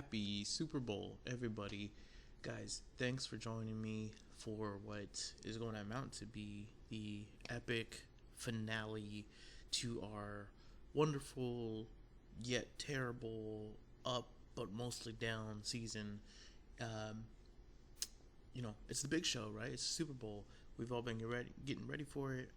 Happy Super Bowl, everybody. Guys, thanks for joining me for what is going to amount to be the epic finale to our wonderful yet terrible up but mostly down season. Um, it's the big show, right? It's the Super Bowl. We've all been getting ready for it.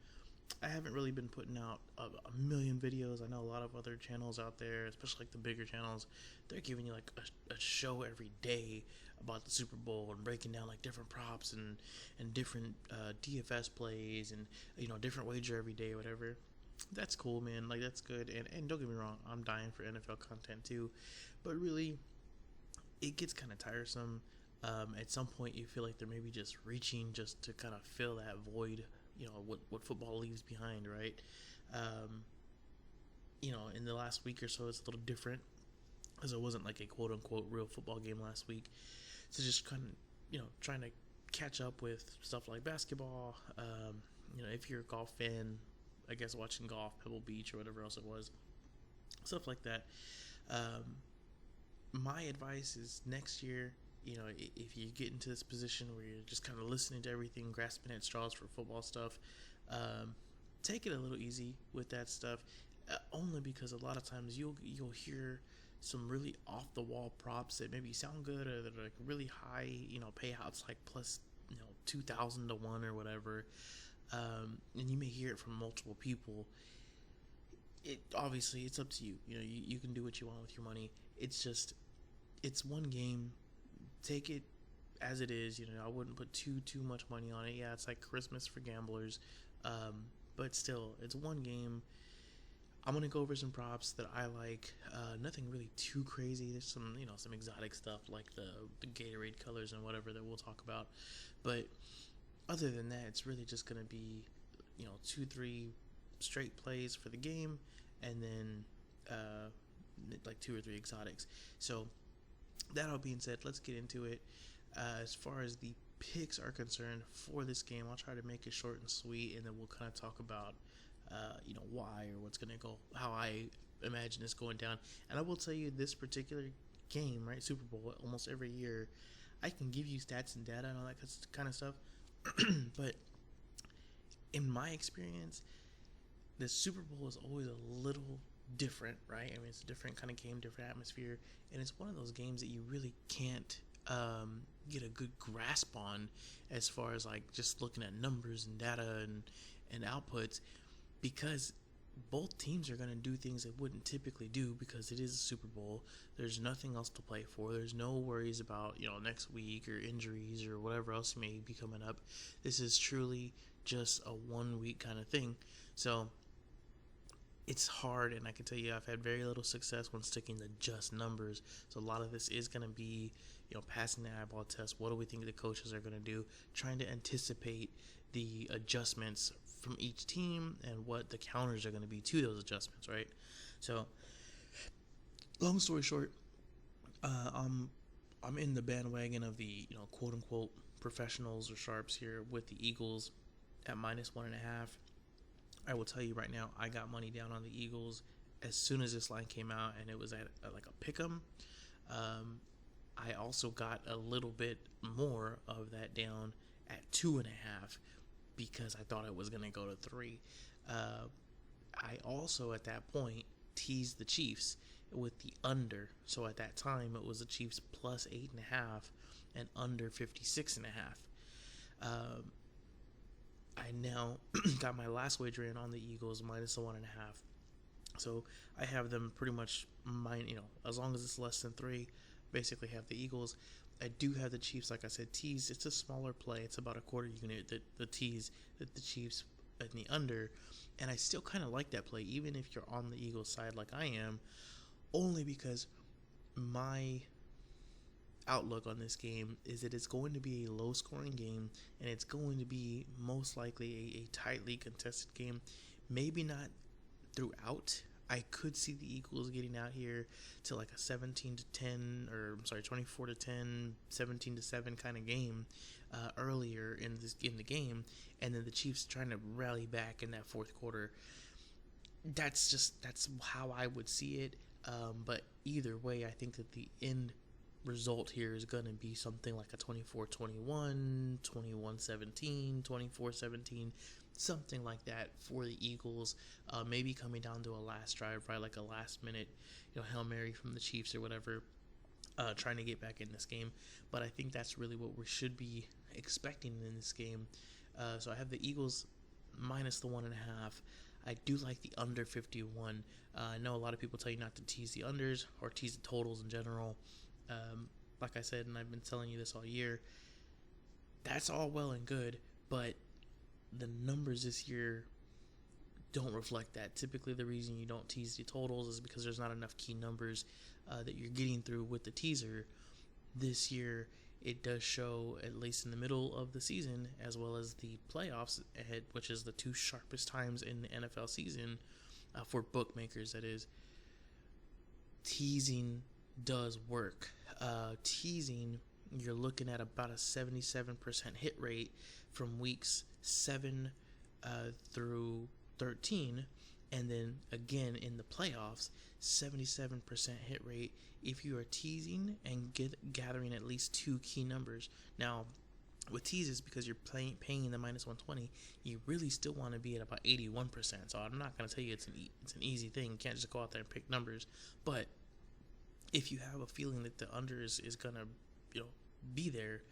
I haven't really been putting out a million videos. I know a lot of other channels out there, especially like the bigger channels, they're giving you like a show every day about the Super Bowl and breaking down like different props and different DFS plays and different wager every day, whatever. That's cool, man. Like that's good. And don't get me wrong, I'm dying for NFL content too, but really, it gets kind of tiresome. At some point, you feel like they're maybe just reaching just to kind of fill that void, what football leaves behind, right? Um, in the last week or so, it's a little different because it wasn't like a quote unquote real football game last week. So just kind of, trying to catch up with stuff like basketball. If you're a golf fan, I guess watching golf, Pebble Beach, or whatever else it was, stuff like that. Um, my advice is next year, if you get into this position where you're just kind of listening to everything, grasping at straws for football stuff, take it a little easy with that stuff. Only because a lot of times you'll hear some really off the wall props that maybe sound good or that are like really high, payouts like plus 2,000 to 1 or whatever, and you may hear it from multiple people. It obviously it's up to you. You can do what you want with your money. It's one game. Take it as it is. I wouldn't put too much money on it. Yeah, it's like Christmas for gamblers, but still, it's one game. I'm gonna go over some props that I like. Nothing really too crazy. There's some exotic stuff like the Gatorade colors and whatever that we'll talk about, but other than that, it's really just gonna be 2-3 straight plays for the game, and then like 2 or 3 exotics. So that all being said, let's get into it. As far as the picks are concerned for this game, I'll try to make it short and sweet, and then we'll kind of talk about, why or what's going to go, how I imagine this going down. And I will tell you, this particular game, right, Super Bowl, almost every year, I can give you stats and data and all that kind of stuff. But in my experience, the Super Bowl is always a little different, right? I mean, it's a different kind of game, different atmosphere, and it's one of those games that you really can't get a good grasp on as far as like just looking at numbers and data and outputs, because both teams are going to do things they wouldn't typically do because it is a Super Bowl. There's nothing else to play for. There's no worries about next week or injuries or whatever else may be coming up. This is truly just a 1 week kind of thing. So it's hard, and I can tell you I've had very little success when sticking to just numbers. So a lot of this is going to be, passing the eyeball test. What do we think the coaches are going to do? Trying to anticipate the adjustments from each team and what the counters are going to be to those adjustments, right? So, long story short, I'm in the bandwagon of the quote unquote professionals or sharps here with the Eagles at -1.5. I will tell you right now, I got money down on the Eagles as soon as this line came out, and it was at like a pick'em. I also got a little bit more of that down at 2.5 because I thought it was going to go to 3. I also at that point teased the Chiefs with the under. So at that time, it was the Chiefs plus 8.5 and under 56.5. I now got my last wager in on the Eagles -1.5. So I have them pretty much as long as it's less than 3, basically have the Eagles. I do have the Chiefs, like I said, tease. It's a smaller play. It's about a quarter unit, the tease, that the Chiefs in the under. And I still kind of like that play, even if you're on the Eagles side like I am, only because my outlook on this game is that it's going to be a low scoring game, and it's going to be most likely a tightly contested game. Maybe not throughout. I could see the Eagles getting out here to like a 17-10, or I'm sorry, 24-10, 17-7 kind of game earlier in the game, and then the Chiefs trying to rally back in that fourth quarter. That's how I would see it. But either way, I think that the end result here is going to be something like a 24-21, 21-17, 24-17, something like that for the Eagles. Maybe coming down to a last drive, right? Like a last minute, Hail Mary from the Chiefs or whatever, trying to get back in this game. But I think that's really what we should be expecting in this game. So I have the Eagles minus the 1.5. I do like the under 51. I know a lot of people tell you not to tease the unders or tease the totals in general. Like I said, and I've been telling you this all year, that's all well and good, but the numbers this year don't reflect that. Typically, the reason you don't tease the totals is because there's not enough key numbers that you're getting through with the teaser. This year, it does show, at least in the middle of the season, as well as the playoffs ahead, which is the two sharpest times in the NFL season for bookmakers, that is. Teasing does work. Teasing, you're looking at about a 77% hit rate from weeks 7 through 13, and then again in the playoffs, 77% hit rate if you are teasing and gathering at least two key numbers. Now, with teases, because you're paying the minus 120, you really still want to be at about 81%. So I'm not going to tell you it's an easy thing. You can't just go out there and pick numbers. But if you have a feeling that the under is going to be there,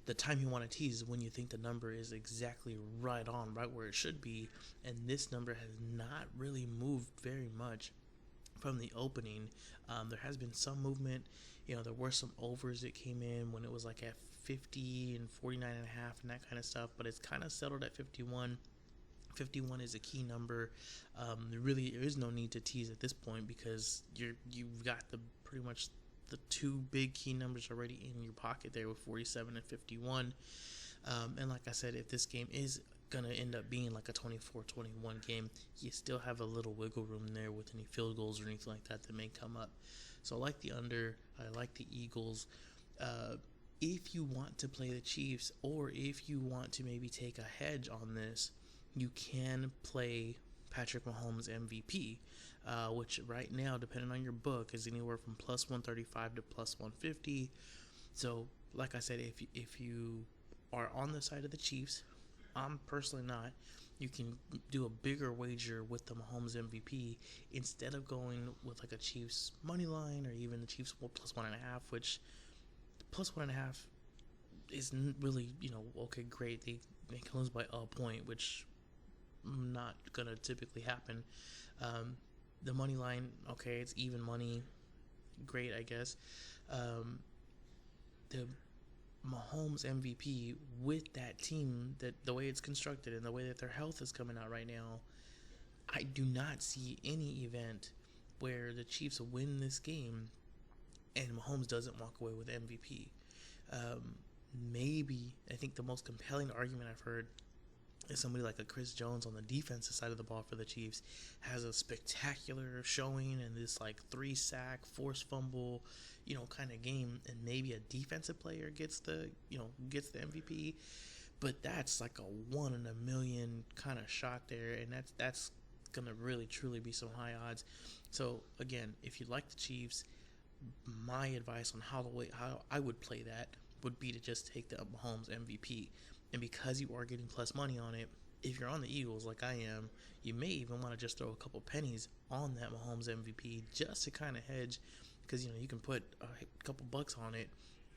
the time you want to tease is when you think the number is exactly right on, right where it should be. And this number has not really moved very much from the opening. There has been some movement. There were some overs that came in when it was like at 50 and 49.5 and that kind of stuff, but it's kind of settled at 51. 51 is a key number. There is no need to tease at this point because you've got pretty much the two big key numbers already in your pocket there with 47 and 51. And like I said, if this game is going to end up being like a 24-21 game, you still have a little wiggle room there with any field goals or anything like that may come up. So I like the under. I like the Eagles. If you want to play the Chiefs, or if you want to maybe take a hedge on this, you can play Patrick Mahomes MVP, which right now, depending on your book, is anywhere from plus 135 to plus 150. So, like I said, if you are on the side of the Chiefs, I'm personally not, you can do a bigger wager with the Mahomes MVP instead of going with like a Chiefs money line or even the Chiefs plus 1.5, which plus 1.5 isn't really, okay, great. They can lose by a point, which not gonna typically happen. The money line, okay, it's even money, great, I guess. The Mahomes MVP with that team, that the way it's constructed and the way that their health is coming out right now, I do not see any event where the Chiefs win this game and Mahomes doesn't walk away with MVP. Maybe, I think the most compelling argument I've heard is somebody like a Chris Jones on the defensive side of the ball for the Chiefs has a spectacular showing in this like 3-sack, forced fumble, kind of game, and maybe a defensive player gets the MVP, but that's like a 1 in a million kind of shot there, and that's gonna really truly be some high odds. So again, if you like the Chiefs, my advice on how I would play that would be to just take the Mahomes MVP. And because you are getting plus money on it, if you're on the Eagles like I am, you may even want to just throw a couple pennies on that Mahomes MVP just to kind of hedge, because you can put a couple bucks on it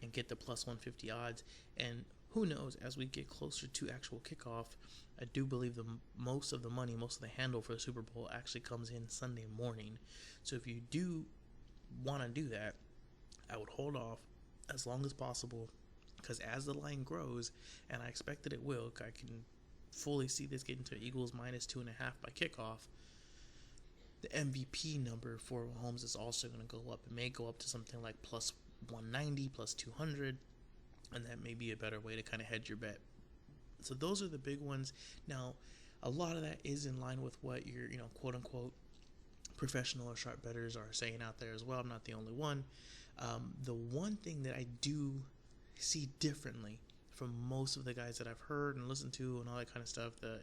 and get the plus 150 odds. And who knows, as we get closer to actual kickoff, I do believe most of the money, most of the handle for the Super Bowl actually comes in Sunday morning. So if you do want to do that, I would hold off as long as possible, because as the line grows, and I expect that it will, I can fully see this getting to Eagles minus 2.5 by kickoff. The MVP number for Mahomes is also going to go up. It may go up to something like plus 190, plus 200, and that may be a better way to kind of hedge your bet. So those are the big ones. Now, a lot of that is in line with what your, quote unquote, professional or sharp bettors are saying out there as well. I'm not the only one. The one thing that I do see differently from most of the guys that I've heard and listened to and all that kind of stuff, the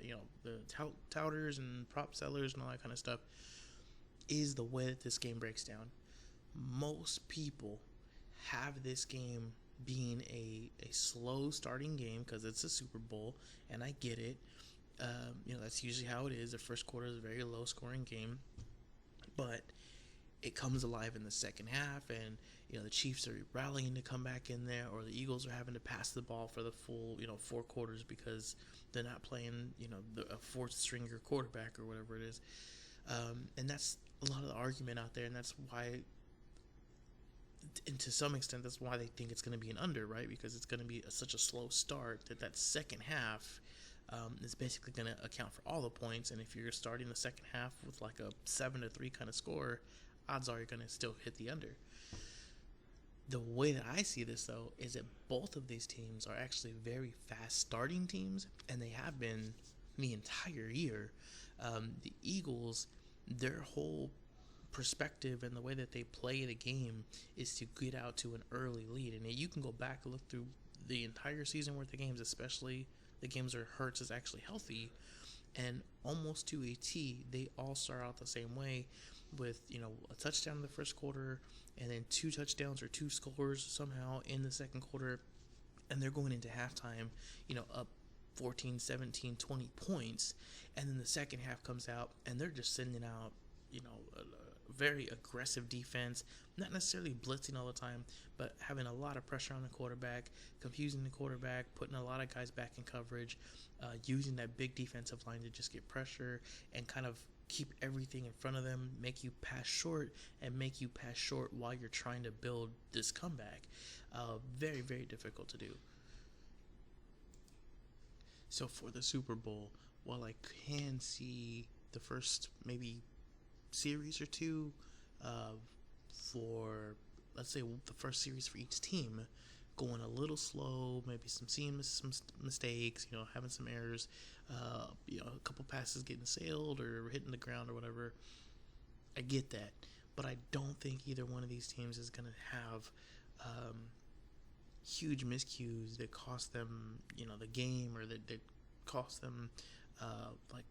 touters and prop sellers and all that kind of stuff, is the way that this game breaks down. Most people have this game being a slow starting game because it's a Super Bowl, and I get it. That's usually how it is. The first quarter is a very low scoring game, but it comes alive in the second half, and the Chiefs are rallying to come back in there, or the Eagles are having to pass the ball for the full 4 quarters because they're not playing a fourth stringer quarterback or whatever it is, and that's a lot of the argument out there, and that's why. And to some extent, that's why they think it's going to be an under, right? Because it's going to be such a slow start that second half is basically going to account for all the points. And if you're starting the second half with like a 7-3 kind of score, odds are you're going to still hit the under. The way that I see this, though, is that both of these teams are actually very fast starting teams, and they have been the entire year. The Eagles, their whole perspective and the way that they play the game is to get out to an early lead, and you can go back and look through the entire season worth of games, especially the games where Hurts is actually healthy, and almost to a T, they all start out the same way with a touchdown in the first quarter and then 2 touchdowns or 2 scores somehow in the second quarter, and they're going into halftime up 14, 17, 20 points, and then the second half comes out and they're just sending out very aggressive defense, not necessarily blitzing all the time, but having a lot of pressure on the quarterback, confusing the quarterback, putting a lot of guys back in coverage, using that big defensive line to just get pressure and kind of keep everything in front of them, make you pass short while you're trying to build this comeback. Very, very difficult to do. So for the Super Bowl, while I can see the first maybe series or two for, let's say, the first series for each team going a little slow, maybe seeing some mistakes, having some errors, a couple passes getting sailed or hitting the ground or whatever. I get that, but I don't think either one of these teams is going to have huge miscues that cost them the game, or that cost them like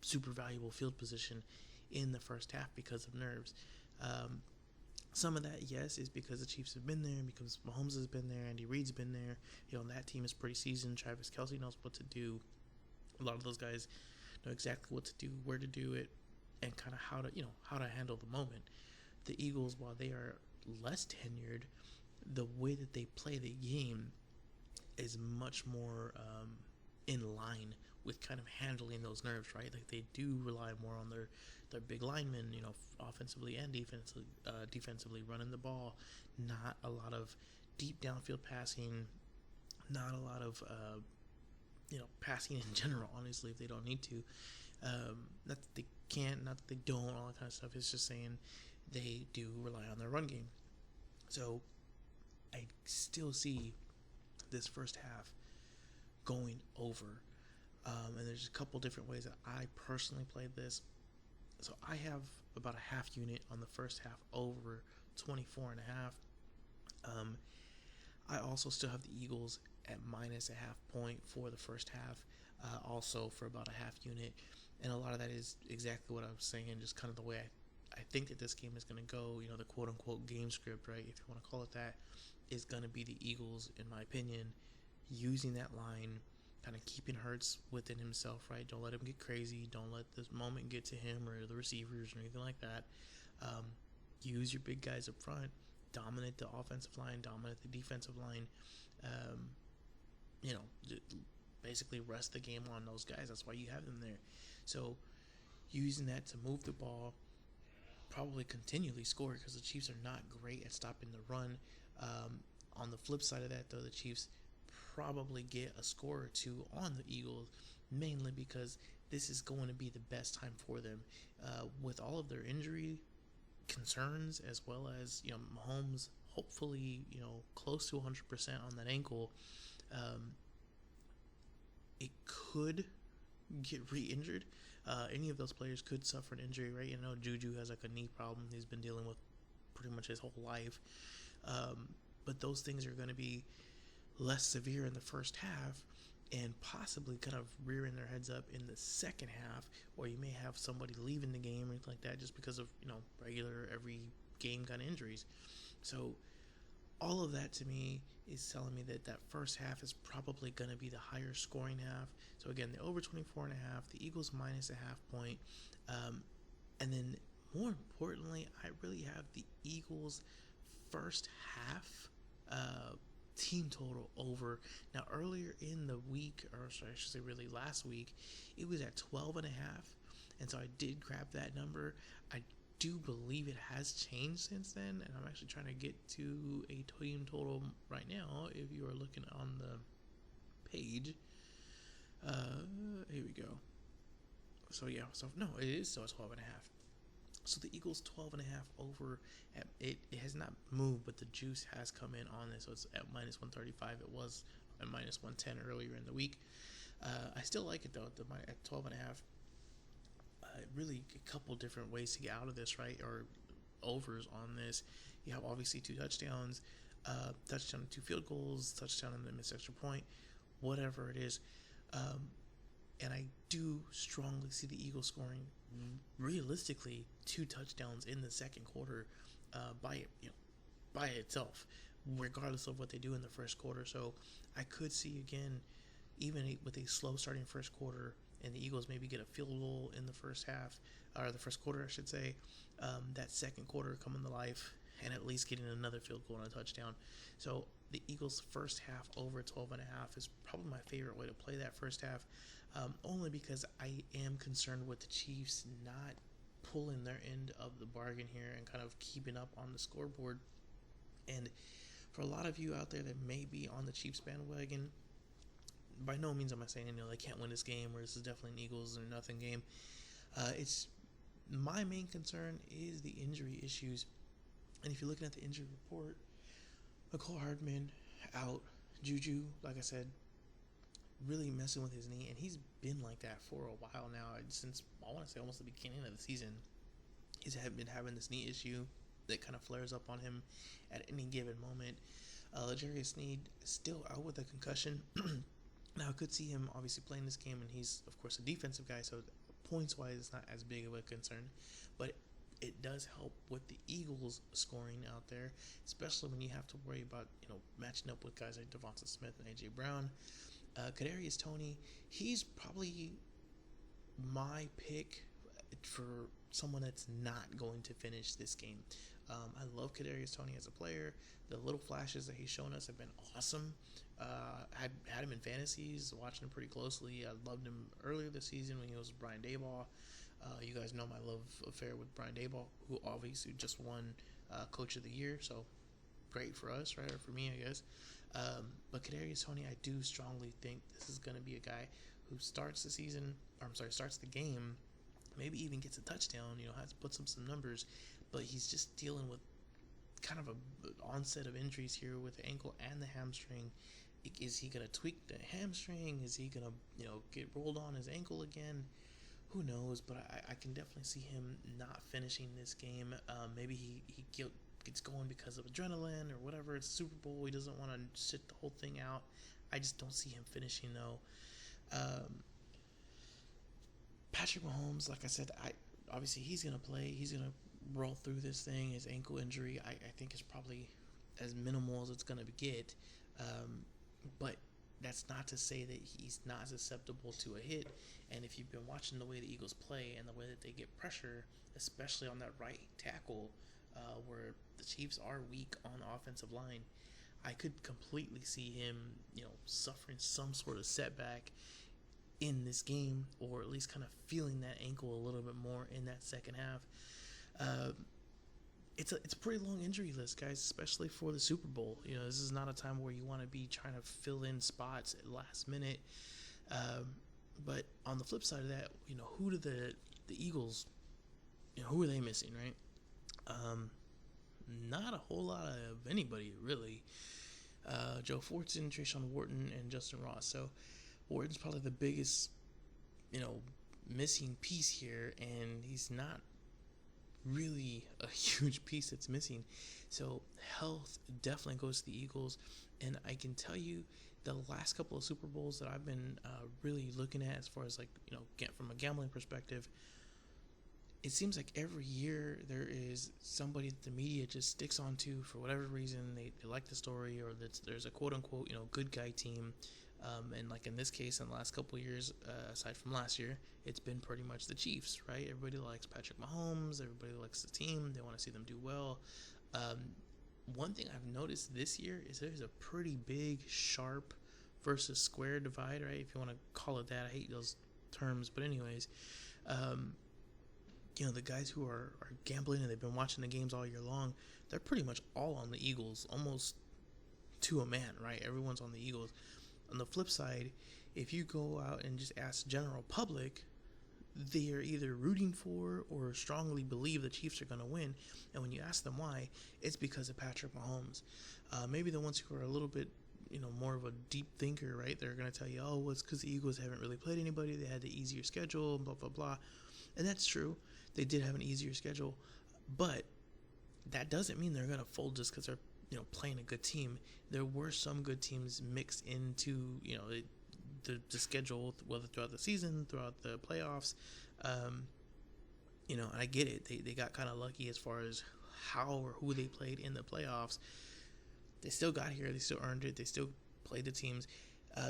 super valuable field position in the first half because of nerves. Some of that, yes, is because the Chiefs have been there, because Mahomes has been there, Andy Reid's been there. That team is pretty seasoned. Travis Kelce knows what to do. A lot of those guys know exactly what to do, where to do it, and kind of how to handle the moment. The Eagles, while they are less tenured, the way that they play the game is much more in line with kind of handling those nerves, right? Like they do rely more on their big linemen, offensively and defensively running the ball. Not a lot of deep downfield passing, not a lot of passing in general, honestly, if they don't need to. Not that they can't, not that they don't, all that kind of stuff. It's just saying they do rely on their run game. So I still see this first half going over. And there's a couple different ways that I personally played this. So I have about a half unit on the first half over 24.5. I also still have the Eagles at minus a half point for the first half, also for about a half unit. And a lot of that is exactly what I was saying, just kind of the way I think that this game is going to go. The quote-unquote game script, right, if you want to call it that, is going to be the Eagles, in my opinion, using that line, kind of keeping Hurts within himself, right? Don't let him get crazy. Don't let this moment get to him or the receivers or anything like that. Use your big guys up front. Dominate the offensive line. Dominate the defensive line. Basically rest the game on those guys. That's why you have them there. So using that to move the ball, probably continually score, because the Chiefs are not great at stopping the run. On the flip side of that, though, the Chiefs probably get a score or two on the Eagles, mainly because this is going to be the best time for them. With all of their injury concerns, as well as Mahomes hopefully close to 100% on that ankle, it could get re-injured. Any of those players could suffer an injury, right? Juju has like a knee problem he's been dealing with pretty much his whole life. But those things are going to be less severe in the first half, and possibly kind of rearing their heads up in the second half, or you may have somebody leaving the game or anything like that just because of regular every game kind of injuries. So all of that to me is telling me that that first half is probably going to be the higher scoring half. So again, the over 24.5, the Eagles minus a half point. And then more importantly, I really have the Eagles first half team total over. Now earlier in the week, or sorry, I should say really last week, it was at 12.5. And so I did grab that number. I do believe it has changed since then, and I'm actually trying to get to a team total right now. If you are looking on the page, here we go. So yeah, so no, it is still 12.5. So the Eagles 12.5 over. It has not moved, but the juice has come in on this. So it's at minus 135. It was at minus 110 earlier in the week. I still like it though. At 12.5. Really a couple different ways to get out of this, right? Or overs on this. You have obviously 2 touchdowns, touchdown, 2 field goals, touchdown and the missed extra point, whatever it is. And I do strongly see the Eagles scoring realistically 2 touchdowns in the second quarter by itself, regardless of what they do in the first quarter. So I could see again, even with a slow starting first quarter, and the Eagles maybe get a field goal in the first half, or the first quarter, I should say, that second quarter coming to life, and at least getting another field goal and a touchdown. So the Eagles' first half over 12.5 is probably my favorite way to play that first half, only because I am concerned with the Chiefs not pulling their end of the bargain here and kind of keeping up on the scoreboard. And for a lot of you out there that may be on the Chiefs bandwagon, by no means am I saying they can't win this game, or this is definitely an Eagles or nothing game. It's my main concern is the injury issues, and if you're looking at the injury report, McCall Hardman out, Juju, like I said, really messing with his knee, and he's been like that for a while now, since I want to say almost the beginning of the season. He's been having this knee issue that kind of flares up on him at any given moment. L'Jarius Sneed still out with a concussion. Now, I could see him obviously playing this game, and he's, of course, a defensive guy, so points-wise, it's not as big of a concern. But it does help with the Eagles scoring out there, especially when you have to worry about, matching up with guys like Devonta Smith and A.J. Brown. Kadarius Toney, he's probably my pick for someone that's not going to finish this game. I love Kadarius Toney as a player. The little flashes that he's shown us have been awesome. Had him in fantasies, watching him pretty closely. I loved him earlier this season when he was with Brian Daboll. You guys know my love affair with Brian Daboll, who obviously just won Coach of the Year, so great for us, right? Or for me, I guess. But Kadarius Toney, I do strongly think this is going to be a guy who starts the game, maybe even gets a touchdown, has to put some numbers, but he's just dealing with kind of an onset of injuries here with the ankle and the hamstring. Is he going to tweak the hamstring? Is he going to, get rolled on his ankle again? Who knows? But I can definitely see him not finishing this game. Maybe he gets going because of adrenaline or whatever. It's Super Bowl. He doesn't want to sit the whole thing out. I just don't see him finishing, though. Patrick Mahomes, like I said, obviously he's going to play. He's going to roll through this thing. His ankle injury, I think, is probably as minimal as it's going to get. But that's not to say that he's not susceptible to a hit. And if you've been watching the way the Eagles play and the way that they get pressure, especially on that right tackle, where the Chiefs are weak on the offensive line, I could completely see him, suffering some sort of setback in this game, or at least kind of feeling that ankle a little bit more in that second half. It's a pretty long injury list, guys, especially for the Super Bowl. This is not a time where you want to be trying to fill in spots at last minute. But on the flip side of that, who do the Eagles, who are they missing, right? Not a whole lot of anybody, really. Joe Fortson, Trayshawn Wharton, and Justin Ross. So Wharton's probably the biggest, missing piece here, and he's not really a huge piece that's missing. So health definitely goes to the Eagles, and I can tell you the last couple of Super Bowls that I've been really looking at, as far as from a gambling perspective, it seems like every year there is somebody that the media just sticks onto for whatever reason. They like the story, or there's a quote unquote good guy team. And like in this case, in the last couple of years, aside from last year, it's been pretty much the Chiefs, right? Everybody likes Patrick Mahomes. Everybody likes the team. They want to see them do well. One thing I've noticed this year is there's a pretty big sharp versus square divide, right? If you want to call it that. I hate those terms, but anyways, the guys who are gambling and they've been watching the games all year long, they're pretty much all on the Eagles, almost to a man, right? Everyone's on the Eagles. On the flip side, if you go out and just ask the general public, they are either rooting for or strongly believe the Chiefs are going to win. And when you ask them why, it's because of Patrick Mahomes. Maybe the ones who are a little bit, more of a deep thinker, right? They're going to tell you, oh, well, it's because the Eagles haven't really played anybody. They had the easier schedule, blah, blah, blah. And that's true. They did have an easier schedule. But that doesn't mean they're going to fold just because they're, playing a good team. There were some good teams mixed into, the schedule, whether throughout the season, throughout the playoffs. I get it. They got kind of lucky as far as how or who they played in the playoffs. They still got here. They still earned it. They still played the teams.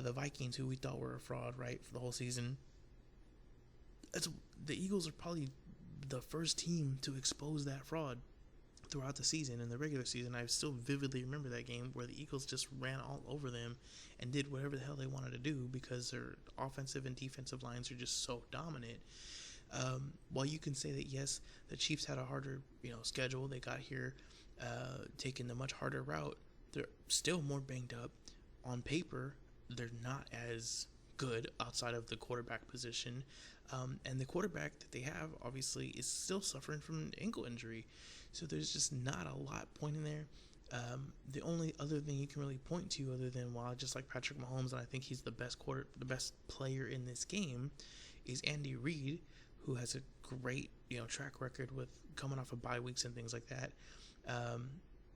The Vikings, who we thought were a fraud, right, for the whole season. The Eagles are probably the first team to expose that fraud throughout the season. In the regular season, I still vividly remember that game where the Eagles just ran all over them and did whatever the hell they wanted to do because their offensive and defensive lines are just so dominant. While you can say that, yes, the Chiefs had a harder, schedule, they got here taking the much harder route, they're still more banged up. On paper, they're not as good outside of the quarterback position. And the quarterback that they have, obviously, is still suffering from an ankle injury. So there's just not a lot pointing there. The only other thing you can really point to, other than, well, just like Patrick Mahomes, and I think he's the best player in this game, is Andy Reid, who has a great, track record with coming off of bye weeks and things like that.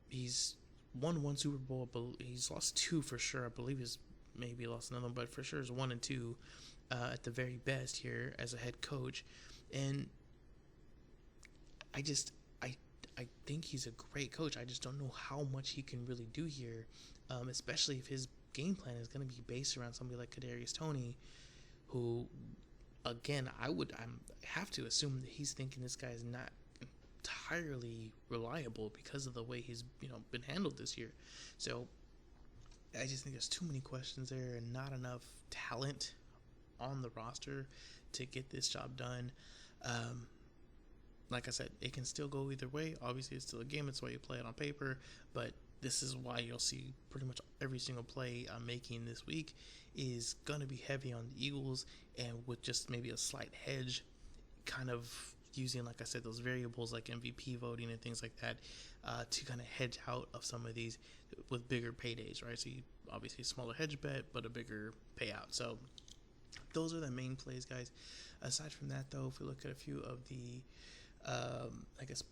He's won one Super Bowl, but he's lost two for sure. I believe he's maybe lost another one, but for sure is 1 and 2 at the very best here as a head coach. And I think he's a great coach. I just don't know how much he can really do here, especially if his game plan is going to be based around somebody like Kadarius Toney, who, again, I have to assume that he's thinking this guy is not entirely reliable because of the way he's been handled this year. So I just think there's too many questions there and not enough talent on the roster to get this job done. Like I said, it can still go either way. Obviously, it's still a game. It's why you play it on paper. But this is why you'll see pretty much every single play I'm making this week is going to be heavy on the Eagles, and with just maybe a slight hedge, kind of using, like I said, those variables like MVP voting and things like that to kind of hedge out of some of these with bigger paydays, right? So you obviously smaller hedge bet, but a bigger payout. So those are the main plays, guys. Aside from that, though, if we look at a few of the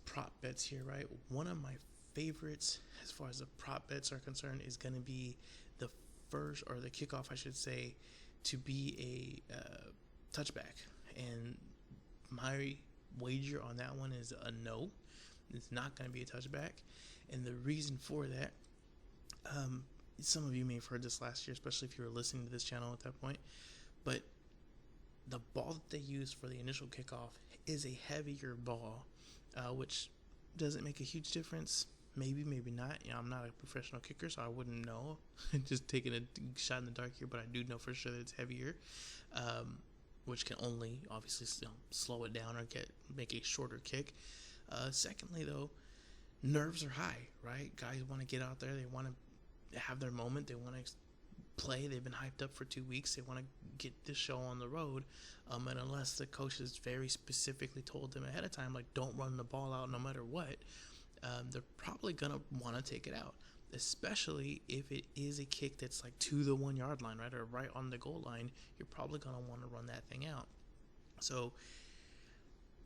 prop bets here, right? One of my favorites as far as the prop bets are concerned is going to be the first, or the kickoff, I should say, to be a touchback. And my wager on that one is a no. It's not going to be a touchback. And the reason for that, some of you may have heard this last year, especially if you were listening to this channel at that point, but the ball that they use for the initial kickoff is a heavier ball, which doesn't make a huge difference. Maybe, maybe not. I'm not a professional kicker, so I wouldn't know. Just taking a shot in the dark here, but I do know for sure that it's heavier, which can only obviously slow it down or make a shorter kick. Secondly, though, nerves are high, right? Guys want to get out there. They want to have their moment. They want to play. They've been hyped up for 2 weeks. They want to get this show on the road, and unless the coaches very specifically told them ahead of time, like, don't run the ball out no matter what, they're probably gonna want to take it out, especially if it is a kick that's like to the 1 yard line, right, or right on the goal line. You're probably gonna want to run that thing out. So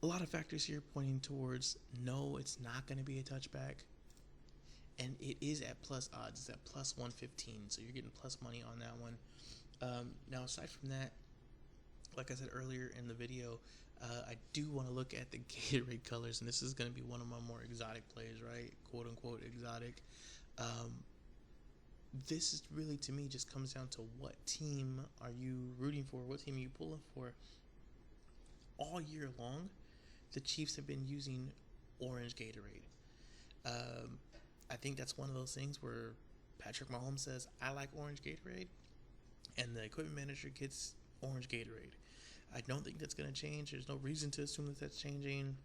a lot of factors here pointing towards no, it's not going to be a touchback. And it is at plus odds. It's at plus 115. So you're getting plus money on that one. Now, aside from that, like I said earlier in the video, I do want to look at the Gatorade colors, and this is going to be one of my more exotic plays, right? Quote unquote exotic. This is really, to me, just comes down to what team are you rooting for? What team are you pulling for? All year long, the Chiefs have been using orange Gatorade. I think that's one of those things where Patrick Mahomes says, I like orange Gatorade, and the equipment manager gets orange Gatorade. I don't think that's going to change. There's no reason to assume that that's changing.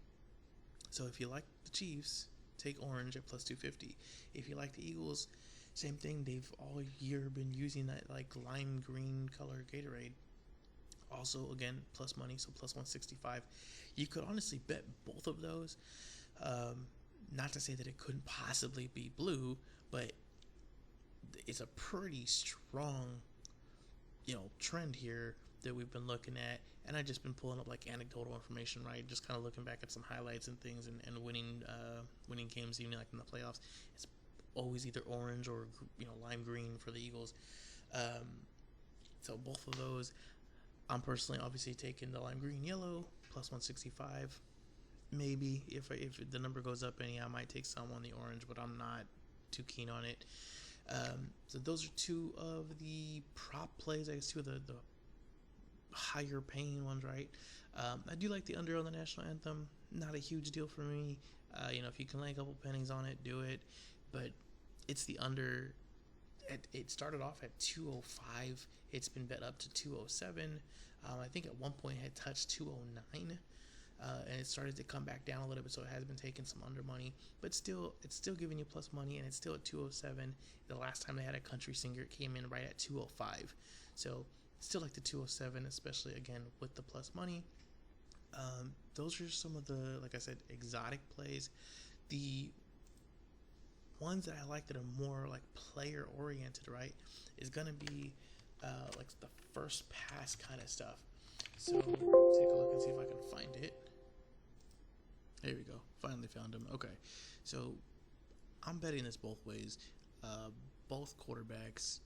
So if you like the Chiefs, take orange at plus 250. If you like the Eagles, same thing. They've all year been using that like lime green color Gatorade. Also, again, plus money, so plus 165. You could honestly bet both of those. Not to say that it couldn't possibly be blue, but it's a pretty strong, trend here that we've been looking at. And I've just been pulling up like anecdotal information, right? Just kind of looking back at some highlights and things, and winning games, even like in the playoffs. It's always either orange or lime green for the Eagles. So both of those, I'm personally obviously taking the lime green yellow plus 165. Maybe if the number goes up any, I might take some on the orange, but I'm not too keen on it. So those are two of the prop plays. I guess two of the higher paying ones, right? I do like the under on the national anthem. Not a huge deal for me. If you can lay a couple pennies on it, do it. But it's the under. It started off at 205. It's been bet up to 207. I think at one point it had touched 209. And it started to come back down a little bit, so it has been taking some under money, but it's still giving you plus money, and it's still at 207. The last time they had a country singer, it came in right at 205. So still like the 207, especially again with the plus money. Those are some of the, like I said, exotic plays. The ones that I like that are more like player oriented, right, is gonna be like the first pass kind of stuff. So take a look and see if I can find it. There we go. Finally found him. Okay. So I'm betting this both ways. Both quarterbacks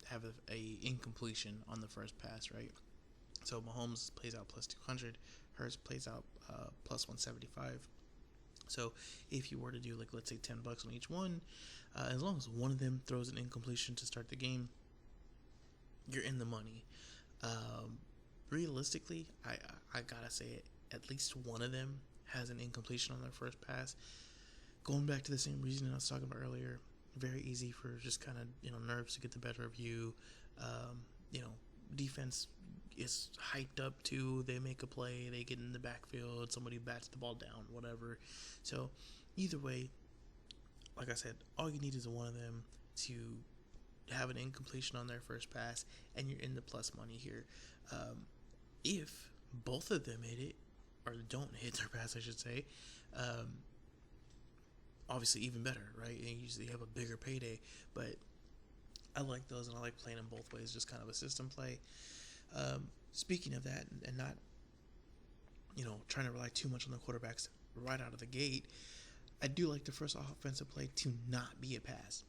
have a incompletion on the first pass, right? So Mahomes plays out plus 200. Hurts plays out plus 175. So if you were to do, like, let's say $10 on each one, as long as one of them throws an incompletion to start the game, you're in the money. Realistically, I gotta say it, at least one of them has an incompletion on their first pass. Going back to the same reason I was talking about earlier, very easy for just kind of nerves to get the better of you. Defense is hyped up too. They make a play, they get in the backfield, somebody bats the ball down, whatever. So either way, like I said, all you need is one of them to have an incompletion on their first pass, and you're in the plus money here. If both of them hit it, or don't hit their pass, I should say, obviously even better, right? And you usually have a bigger payday, but I like those, and I like playing them both ways, just kind of a system play. Speaking of that, and not trying to rely too much on the quarterbacks right out of the gate, I do like the first offensive play to not be a pass.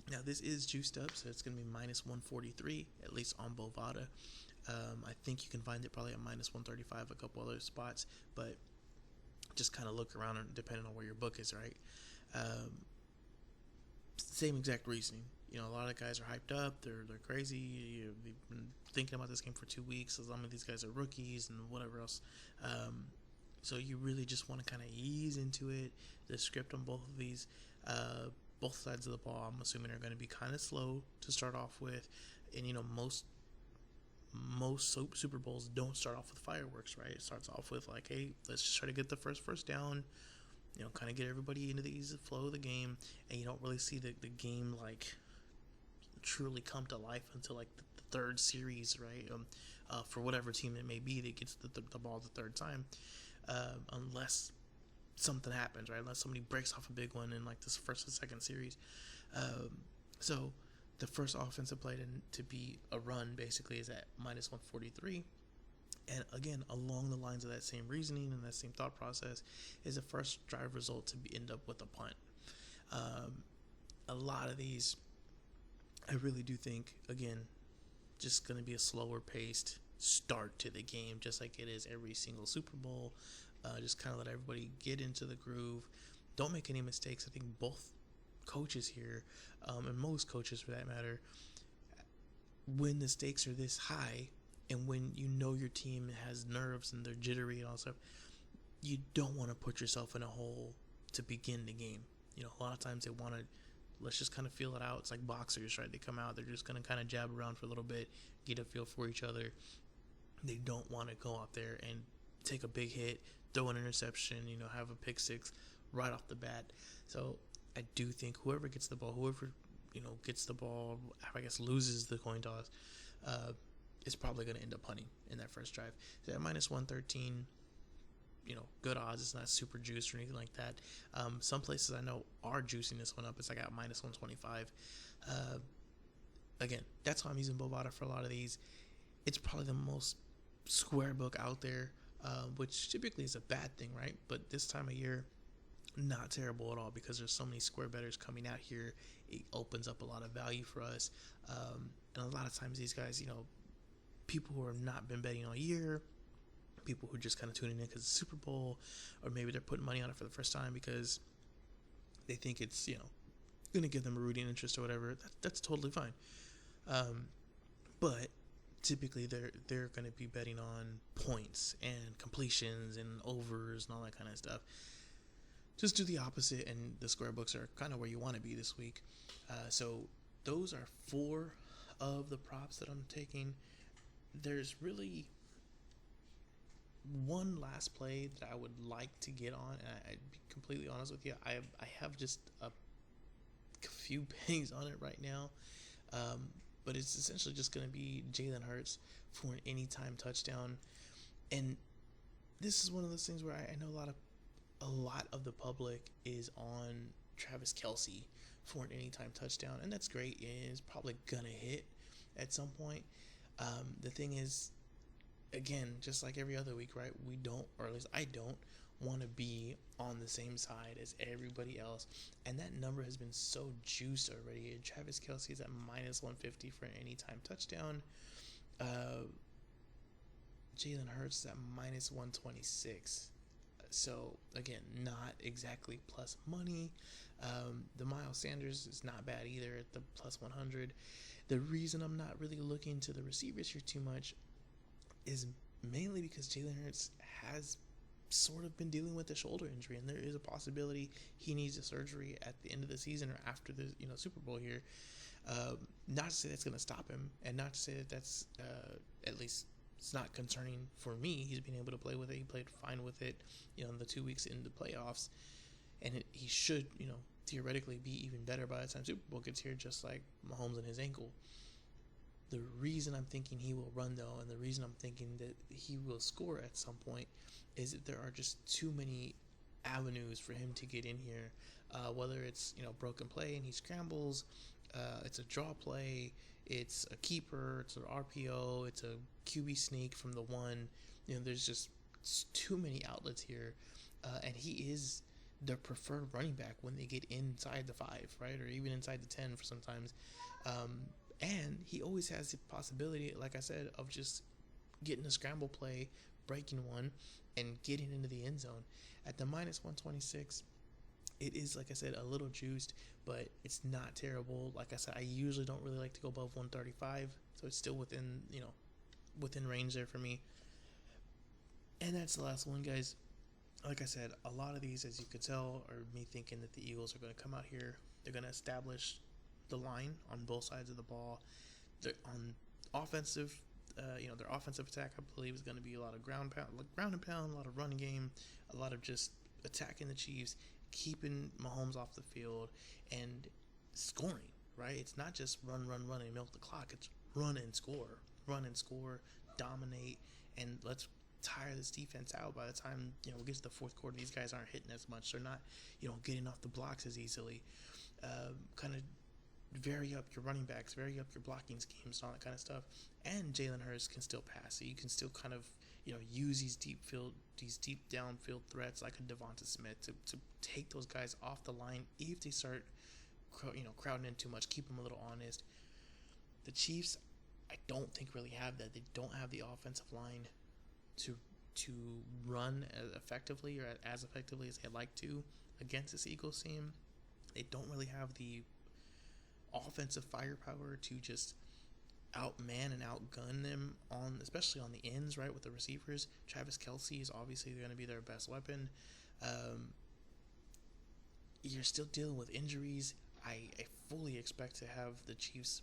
Now this is juiced up, so it's going to be minus 143, at least on Bovada. I think you can find it probably at minus 135, a couple other spots, but just kind of look around depending on where your book is, right? Same exact reasoning. A lot of guys are hyped up. They're crazy. They've been thinking about this game for 2 weeks. So some of these guys are rookies and whatever else. So you really just want to kind of ease into it. The script on both of these, both sides of the ball, I'm assuming, are going to be kind of slow to start off with. And most Super Bowls don't start off with fireworks, right? It starts off with like, hey, let's just try to get the first down. Kind of get everybody into the easy flow of the game, and you don't really see the game like truly come to life until like the third series, right? For whatever team it may be that gets the ball the third time, unless something happens, right? Unless somebody breaks off a big one in like this first and second series. So the first offensive play to be a run basically is at minus 143. And again, along the lines of that same reasoning and that same thought process, is the first drive result to end up with a punt. A lot of these, I really do think, again, just going to be a slower paced start to the game, just like it is every single Super Bowl. Just kind of let everybody get into the groove. Don't make any mistakes. I think both coaches here, and most coaches for that matter, when the stakes are this high and when you know your team has nerves and they're jittery and all stuff, you don't want to put yourself in a hole to begin the game. A lot of times they want to, let's just kind of feel it out. It's like boxers, right? They come out, they're just going to kind of jab around for a little bit, get a feel for each other. They don't want to go out there and take a big hit, throw an interception, have a pick six right off the bat. So I do think whoever gets the ball, gets the ball, I guess loses the coin toss, is probably going to end up punting in that first drive. So at minus 113, good odds. It's not super juiced or anything like that. Some places I know are juicing this one up. It's like at minus 125. Again, that's why I'm using Bovada for a lot of these. It's probably the most square book out there, which typically is a bad thing, right? But this time of year, not terrible at all, because there's so many square bettors coming out here. It opens up a lot of value for us. And a lot of times these guys, people who have not been betting all year, people who are just kind of tuning in because it's Super Bowl, or maybe they're putting money on it for the first time because they think it's, going to give them a rooting interest or whatever. That's totally fine. But typically they're going to be betting on points and completions and overs and all that kind of stuff. Just do the opposite, and the square books are kind of where you want to be this week. So those are 4 of the props that I'm taking. There's really one last play that I would like to get on, and I'd be completely honest with you. I have just a few pennies on it right now, but it's essentially just going to be Jalen Hurts for an anytime touchdown. And this is one of those things where I know a lot of the public is on Travis Kelce for an anytime touchdown, and that's great. It's probably gonna hit at some point. The thing is, again, just like every other week, right? We don't, or at least I don't, want to be on the same side as everybody else, and that number has been so juiced already. Travis Kelce is at minus 150 for an anytime touchdown. Jalen Hurts is at minus 126. So, again, not exactly plus money. The Miles Sanders is not bad either at the plus 100. The reason I'm not really looking to the receivers here too much is mainly because Jalen Hurts has sort of been dealing with a shoulder injury, and there is a possibility he needs a surgery at the end of the season or after the Super Bowl here. Not to say that's going to stop him, and not to say that that's at least it's not concerning for me. He's been able to play with it. He played fine with it, in the 2 weeks in the playoffs, and he should, theoretically be even better by the time Super Bowl gets here, just like Mahomes and his ankle. The reason I'm thinking he will run, though, and the reason I'm thinking that he will score at some point is that there are just too many avenues for him to get in here, whether it's, broken play and he scrambles, it's a draw play, it's a keeper, it's an RPO, it's a QB sneak from the 1. There's just too many outlets here, and he is the preferred running back when they get inside the 5, right, or even inside the 10 for sometimes. And he always has the possibility, like I said, of just getting a scramble play, breaking one, and getting into the end zone. At the minus 126, it is, like I said, a little juiced, but it's not terrible. Like I said, I usually don't really like to go above 135, so it's still within, within range there for me. And that's the last one, guys. Like I said, a lot of these, as you could tell, are me thinking that the Eagles are going to come out here. They're going to establish the line on both sides of the ball. They're on offensive, their offensive attack, I believe, is going to be a lot of ground and pound, a lot of run game, a lot of just attacking the Chiefs, keeping Mahomes off the field, and scoring, right? It's not just run, and milk the clock. It's run and score, dominate, and let's tire this defense out. By the time, we get to the fourth quarter, these guys aren't hitting as much. They're not, getting off the blocks as easily. Kind of vary up your running backs, vary up your blocking schemes, and all that kind of stuff. And Jalen Hurts can still pass, so you can still kind of, use these deep downfield threats like a Devonta Smith to take those guys off the line if they start, crowding in too much. Keep them a little honest. The Chiefs, I don't think really have that. They don't have the offensive line to run as effectively as effectively as they'd like to against this Eagles team. They don't really have the offensive firepower to just outman and outgun them on, especially on the ends, right, with the receivers. Travis Kelce is obviously going to be their best weapon. You're still dealing with injuries. I fully expect to have the Chiefs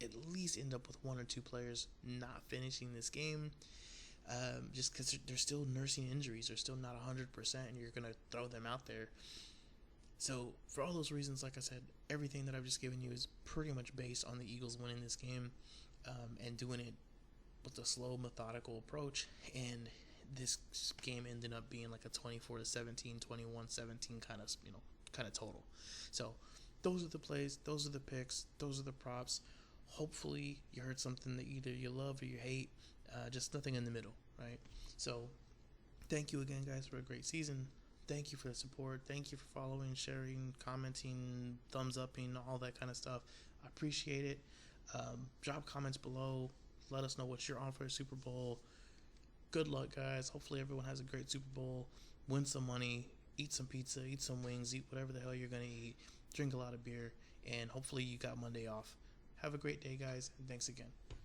at least end up with one or two players not finishing this game, just because they're still nursing injuries. They're still not 100%, and you're going to throw them out there. So, for all those reasons, like I said, everything that I've just given you is pretty much based on the Eagles winning this game, and doing it with a slow, methodical approach. And this game ended up being like a 24-17, 21-17 kind of total. So, those are the plays, those are the picks, those are the props. Hopefully, you heard something that either you love or you hate. Just nothing in the middle, right? So, thank you again, guys, for a great season. Thank you for the support. Thank you for following, sharing, commenting, thumbs upping, all that kind of stuff. I appreciate it. Drop comments below. Let us know what you're on for the Super Bowl. Good luck, guys. Hopefully everyone has a great Super Bowl. Win some money. Eat some pizza. Eat some wings. Eat whatever the hell you're going to eat. Drink a lot of beer. And hopefully you got Monday off. Have a great day, guys. And thanks again.